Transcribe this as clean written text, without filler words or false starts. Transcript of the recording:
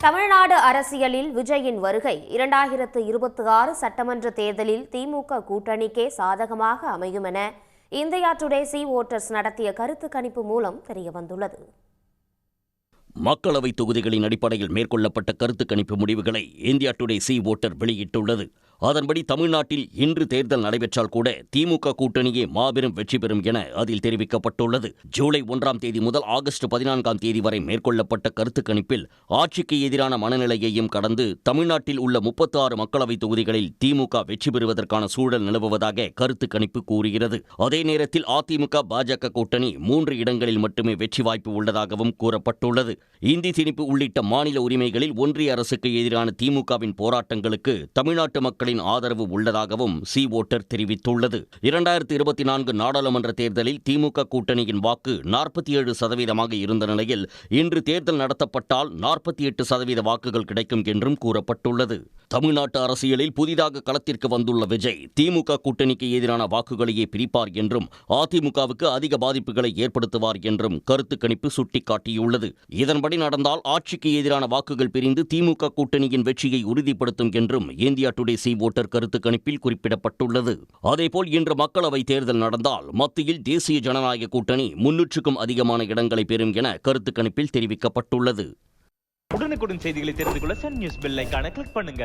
தமிழ்நாடு அரசியலில் விஜயின் வருகை 2026 சட்டமன்ற தேர்தலில் திமுக கூட்டணிக்கே சாதகமாக அமையும் என இந்தியா டுடே சி வோட்டர்ஸ் நடத்திய கருத்து கணிப்பு மூலம் தெரியவந்துள்ளது. மக்களவை தொகுதிகளின் அடிப்படையில் மேற்கொள்ளப்பட்ட கருத்து கணிப்பு முடிவுகளை இந்தியா டுடே சி வோட்டர் வெளியிட்டுள்ளது. அதன்படி தமிழ்நாட்டில் இன்று தேர்தல் நடைபெற்றால் கூட திமுக கூட்டணியே மாபெரும் வெற்றி பெறும் என அதில் தெரிவிக்கப்பட்டுள்ளது. ஜூலை 1ஆம் தேதி முதல் ஆகஸ்ட் 14ஆம் தேதி வரை மேற்கொள்ளப்பட்ட கருத்து கணிப்பில் ஆட்சிக்கு எதிரான மனநிலையையும் கடந்து தமிழ்நாட்டில் உள்ள 36 மக்களவை தொகுதிகளில் திமுக வெற்றி பெறுவதற்கான சூழல் நிலவுவதாக கருத்து கணிப்பு கூறுகிறது. அதே நேரத்தில் அதிமுக பாஜக கூட்டணி 3 இடங்களில் மட்டுமே வெற்றி வாய்ப்பு உள்ளதாகவும் கூறப்பட்டுள்ளது. இந்தி திணிப்பு உள்ளிட்ட மாநில உரிமைகளில் ஒன்றிய அரசுக்கு எதிரான திமுகவின் போராட்டங்களுக்கு தமிழ்நாட்டு மக்களின் ஆதரவு உள்ளதாகவும் சி வோட்டர் தெரிவித்துள்ளது. 2024 நாடாளுமன்ற தேர்தலில் திமுக கூட்டணியின் வாக்கு 47% இருந்த நிலையில் இன்று தேர்தல் நடத்தப்பட்டால் 48% வாக்குகள் கிடைக்கும் என்றும் கூறப்பட்டுள்ளது. தமிழ்நாட்டு அரசியலில் புதிதாக களத்திற்கு வந்துள்ள விஜய் திமுக கூட்டணிக்கு எதிரான வாக்குகளையே பிரிப்பார் என்றும் அதிமுகவுக்கு அதிக பாதிப்புகளை ஏற்படுத்துவார் என்றும் கருத்து கணிப்பு சுட்டிக்காட்டியுள்ளது. இதன்படி நடந்தால் ஆட்சிக்கு எதிரான வாக்குகள் பிரிந்து திமுக கூட்டணியின் வெற்றியை உறுதிப்படுத்தும் என்றும் இந்தியா டுடே சி வோட்டர் கருத்து கணிப்பில் குறிப்பிடப்பட்டுள்ளது. அதேபோல் இன்று மக்களவை தேர்தல் நடந்தால் மத்தியில் தேசிய ஜனநாயக கூட்டணி 300க்கும் அதிகமான இடங்களை பெறும் என கருத்து கணிப்பில் தெரிவிக்கப்பட்டுள்ளது. உடனுக்குடன் செய்திகளை தெரிந்து கொள்ள சன் நியூஸ் பெல் ஐகானை கிளிக் பண்ணுங்க.